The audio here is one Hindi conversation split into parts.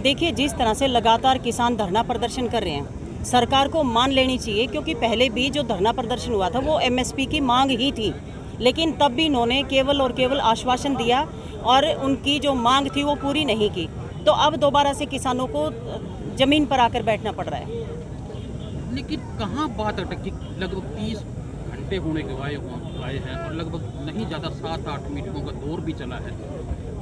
देखिए, जिस तरह से लगातार किसान धरना प्रदर्शन कर रहे हैं, सरकार को मान लेनी चाहिए, क्योंकि पहले भी जो धरना प्रदर्शन हुआ था वो एमएसपी की मांग ही थी, लेकिन तब भी इन्होंने केवल और केवल आश्वासन दिया और उनकी जो मांग थी वो पूरी नहीं की। तो अब दोबारा से किसानों को जमीन पर आकर बैठना पड़ रहा है। लेकिन कहाँ बात अटकी? लगभग 30 घंटे होने के आए हैं और लगभग नहीं ज़्यादा 7-8 मीटिंगों का दौर भी चला है।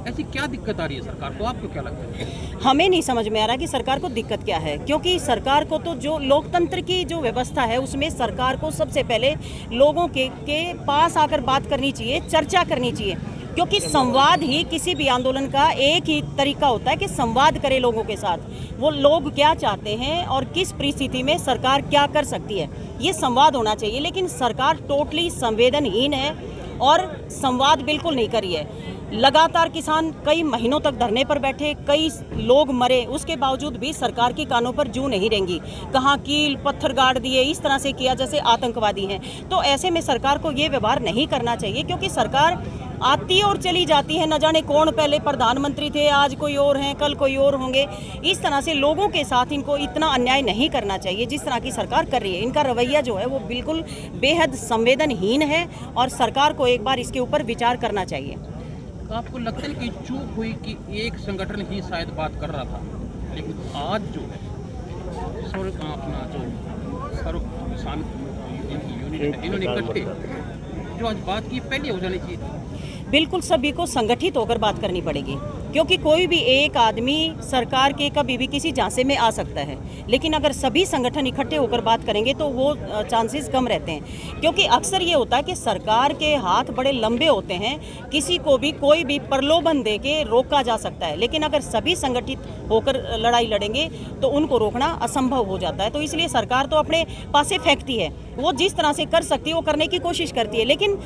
ऐसी क्या दिक्कत आ रही है सरकार को? आपको क्या लगता है? हमें नहीं समझ में आ रहा कि सरकार को दिक्कत क्या है, क्योंकि सरकार को तो जो लोकतंत्र की जो व्यवस्था है उसमें सरकार को सबसे पहले लोगों के पास आकर बात करनी चाहिए, चर्चा करनी चाहिए, क्योंकि संवाद ही किसी भी आंदोलन का एक ही तरीका होता है कि संवाद करे लोगों के साथ, वो लोग क्या चाहते हैं और किस परिस्थिति में सरकार क्या कर सकती है, ये संवाद होना चाहिए। लेकिन सरकार टोटली संवेदनहीन है और संवाद बिल्कुल नहीं करी है। लगातार किसान कई महीनों तक धरने पर बैठे, कई लोग मरे, उसके बावजूद भी सरकार की कानों पर जूं नहीं रेंगी। कहाँ कील पत्थर गाड़ दिए, इस तरह से किया जैसे आतंकवादी हैं। तो ऐसे में सरकार को ये व्यवहार नहीं करना चाहिए, क्योंकि सरकार आती और चली जाती है, न जाने कौन पहले प्रधानमंत्री थे, आज कोई और हैं, कल कोई और होंगे। इस तरह से लोगों के साथ इनको इतना अन्याय नहीं करना चाहिए जिस तरह की सरकार कर रही है। इनका रवैया जो है वो बिल्कुल बेहद संवेदनहीन है और सरकार को एक बार इसके ऊपर विचार करना चाहिए। आपको लगता है कि चूक हुई कि एक संगठन ही शायद बात कर रहा था, लेकिन आज जो है सर्व किसान यूनिट इन्होंने इकट्ठे जो आज बात की पहले हो जानी चाहिए? बिल्कुल सभी को संगठित होकर बात करनी पड़ेगी, क्योंकि कोई भी एक आदमी सरकार के कभी भी किसी झांसे में आ सकता है, लेकिन अगर सभी संगठन इकट्ठे होकर बात करेंगे तो वो चांसेस कम रहते हैं। क्योंकि अक्सर ये होता है कि सरकार के हाथ बड़े लंबे होते हैं, किसी को भी कोई भी प्रलोभन दे के रोका जा सकता है, लेकिन अगर सभी संगठित होकर लड़ाई लड़ेंगे तो उनको रोकना असंभव हो जाता है। तो इसलिए सरकार तो अपने पासे फेंकती है, वो जिस तरह से कर सकती है वो करने की कोशिश करती है, लेकिन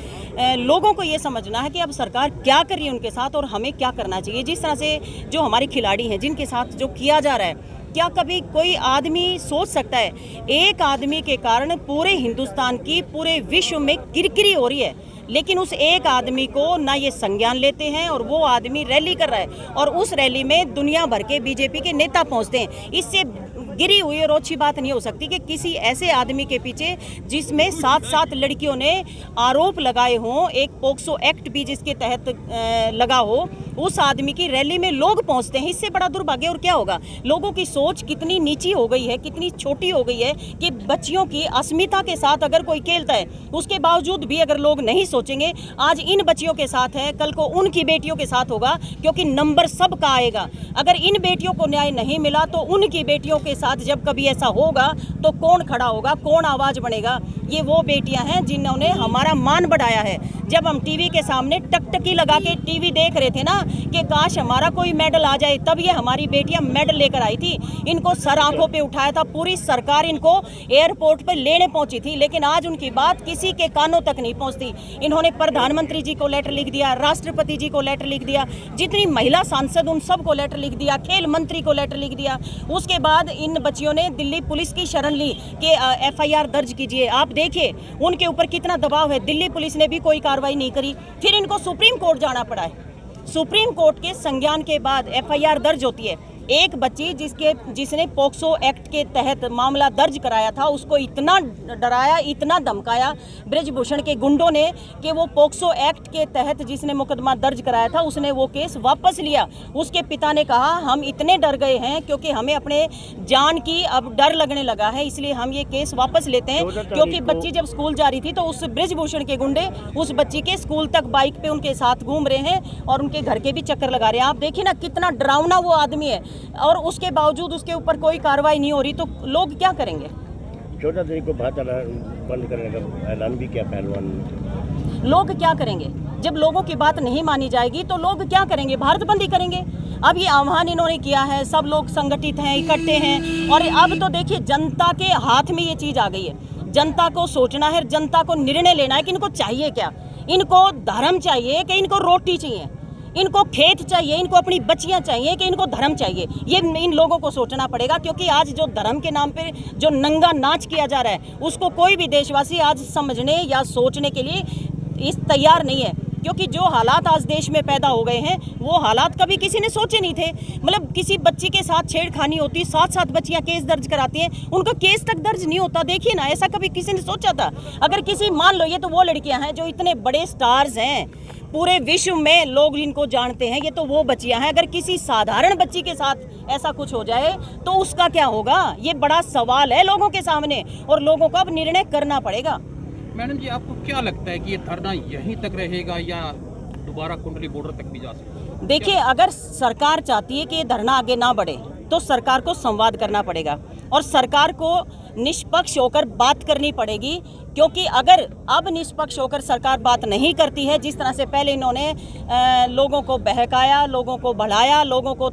लोगों को ये समझना है कि अब सरकार क्या कर रही है उनके साथ और हमें क्या करना चाहिए। जिस तरह से जो हमारे खिलाड़ी हैं, जिनके साथ जो किया जा रहा है, क्या कभी कोई आदमी सोच सकता है एक आदमी के कारण पूरे हिंदुस्तान की, पूरे विश्व में किरकिरी हो रही है, लेकिन उस एक आदमी को ना ये संज्ञान लेते हैं और वो आदमी रैली कर रहा है और उस रैली में दुनिया भर के बीजेपी के नेता पहुंचते हैं। इससे गिरी हुई और अच्छी बात नहीं हो सकती कि किसी ऐसे आदमी के पीछे जिसमें 7 लड़कियों ने आरोप लगाए हों, एक पोक्सो एक्ट भी जिसके तहत लगा हो, उस आदमी की रैली में लोग पहुंचते हैं। इससे बड़ा दुर्भाग्य और क्या होगा? लोगों की सोच कितनी नीची हो गई है, कितनी छोटी हो गई है कि बच्चियों की अस्मिता के साथ अगर कोई खेलता है, उसके बावजूद भी अगर लोग नहीं सोचेंगे आज इन बच्चियों के साथ है, कल को उनकी बेटियों के साथ होगा, क्योंकि नंबर सबका आएगा। अगर इन बेटियों को न्याय नहीं मिला तो उनकी बेटियों के साथ जब कभी ऐसा होगा तो कौन खड़ा होगा, कौन आवाज बनेगा? ये वो बेटियां हैं जिन्होंने हमारा मान बढ़ाया है। जब हम टीवी के सामने टकटकी लगा के टीवी देख रहे थे ना कि काश हमारा कोई मेडल आ जाए, तब ये हमारी बेटियां मेडल लेकर आई थी। इनको सर आंखों पे उठाया था, पूरी सरकार इनको एयरपोर्ट पे लेने पहुंची थी, लेकिन आज उनकी बात किसी के कानों तक नहीं पहुंचती। इन्होंने प्रधानमंत्री जी को लेटर लिख दिया, राष्ट्रपति जी को लेटर लिख दिया, जितनी महिला सांसद उन सबको लेटर लिख दिया, खेल मंत्री को लेटर लिख दिया। उसके बाद इन बच्चियों ने दिल्ली पुलिस की शरण ली कि FIR दर्ज कीजिए। आप देखिए उनके ऊपर कितना दबाव है, दिल्ली पुलिस ने भी कोई कार्रवाई नहीं करी। फिर इनको सुप्रीम कोर्ट जाना पड़ा है। सुप्रीम कोर्ट के संज्ञान के बाद FIR दर्ज होती है। एक बच्ची जिसने पोक्सो एक्ट के तहत मामला दर्ज कराया था, उसको इतना डराया, इतना धमकाया ब्रिजभूषण के गुंडों ने कि वो पोक्सो एक्ट के तहत जिसने मुकदमा दर्ज कराया था उसने वो केस वापस लिया। उसके पिता ने कहा हम इतने डर गए हैं क्योंकि हमें अपने जान की अब डर लगने लगा है, इसलिए हम ये केस वापस लेते हैं। क्योंकि बच्ची जब स्कूल जा रही थी तो उस ब्रिजभूषण के गुंडे उस बच्ची के स्कूल तक बाइक पे उनके साथ घूम रहे हैं और उनके घर के भी चक्कर लगा रहे हैं। आप देखिए ना कितना डरावना वो आदमी है, और उसके बावजूद उसके ऊपर कोई कार्रवाई नहीं हो रही, तो लोग क्या करेंगे? 14 तारीख को भारत बंद करने का ऐलान भी किया पहलवान ने। लोग क्या करेंगे? जब लोगों की बात नहीं मानी जाएगी तो लोग क्या करेंगे? भारत बंद ही करेंगे। अब ये आह्वान इन्होंने किया है, सब लोग संगठित हैं, इकट्ठे हैं, और अब तो देखिए जनता के हाथ में ये चीज़ आ गई है। जनता को सोचना है, जनता को निर्णय लेना है कि इनको चाहिए क्या। इनको धर्म चाहिए कि इनको रोटी चाहिए, इनको खेत चाहिए, इनको अपनी बच्चियां चाहिए कि इनको धर्म चाहिए। ये इन लोगों को सोचना पड़ेगा, क्योंकि आज जो धर्म के नाम पे जो नंगा नाच किया जा रहा है उसको कोई भी देशवासी आज समझने या सोचने के लिए तैयार नहीं है। क्योंकि जो हालात आज देश में पैदा हो गए हैं वो हालात कभी किसी ने सोचे नहीं थे। मतलब किसी बच्ची के साथ छेड़खानी होती, 7-7 बच्चियां केस दर्ज कराती हैं, उनका केस तक दर्ज नहीं होता। देखिए ना, ऐसा कभी किसी ने सोचा था? अगर किसी, मान लो ये तो वो लड़कियां हैं जो इतने बड़े स्टार्स हैं, पूरे विश्व में लोग इनको जानते हैं, ये तो वो बच्चियां हैं। अगर किसी साधारण बच्ची के साथ ऐसा कुछ हो जाए तो उसका क्या होगा? ये बड़ा सवाल है लोगों के सामने और लोगों को अब निर्णय करना पड़ेगा। मैडम जी, आपको क्या लगता है कि ये धरना यहीं तक रहेगा या दोबारा कुंडली बॉर्डर तक भी जा सकता है? देखिए, अगर सरकार चाहती है कि ये धरना आगे ना बढ़े तो सरकार को संवाद करना पड़ेगा और सरकार को निष्पक्ष होकर बात करनी पड़ेगी। क्योंकि अगर अब निष्पक्ष होकर सरकार बात नहीं करती है, जिस तरह से पहले इन्होंने लोगों को बहकाया, लोगों को बढ़ाया, लोगों को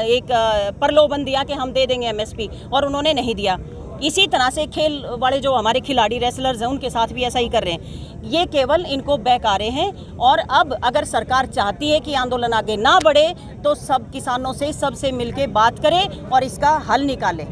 एक प्रलोभन दिया कि हम दे देंगे एमएसपी, और उन्होंने नहीं दिया। इसी तरह से खेल वाले जो हमारे खिलाड़ी रेसलर्स हैं उनके साथ भी ऐसा ही कर रहे हैं। ये केवल इनको बहका रहे हैं। और अब अगर सरकार चाहती है कि आंदोलन आगे ना बढ़े तो सब किसानों से, सबसे मिलकर बात करें और इसका हल निकालें।